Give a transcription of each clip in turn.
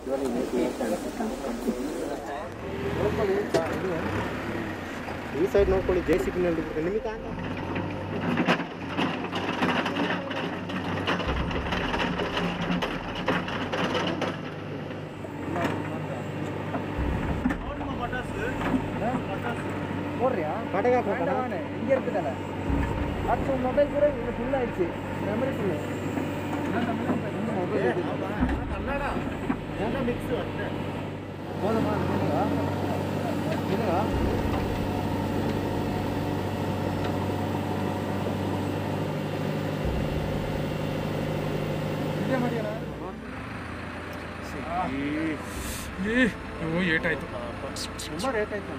ಈ ಸೈಡ್ ನೋಡ್ಕೊಳ್ಳಿ JCB ನಿಮಗೆ இங்கே இருக்குதானே அது மொபைல் கூட ஃபுல் ஆயிடுச்சு மெமரி ஃபுல்லு மிக்ஸ் வந்து போதுமா இல்லைங்களா ಇದೇ ಮಾಡಿಯಲ್ಲ ಏಟ್ ಆಯ್ತು ತುಂಬ ರೇಟ್ ಆಯ್ತು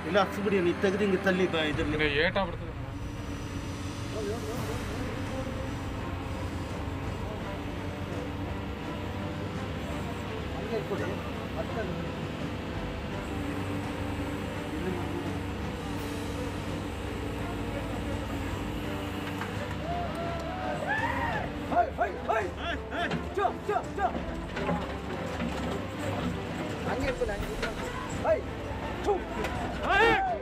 ಇಲ್ಲ ಹಚ್ಬಿಡಿ ನೀವು ತೆಗೆದು ಹಿಂಗೆ ತಲ್ಲಿ ಇದ್ರಲ್ಲಿ ಏಟ್ ಆಗ್ಬಿಡ್ತದೆ ಹಂಗೆ ಕೊಡಿ ಮತ್ತೆ ಹಂಗೆ ಇರ್ತದೆ ಹಂಗೆ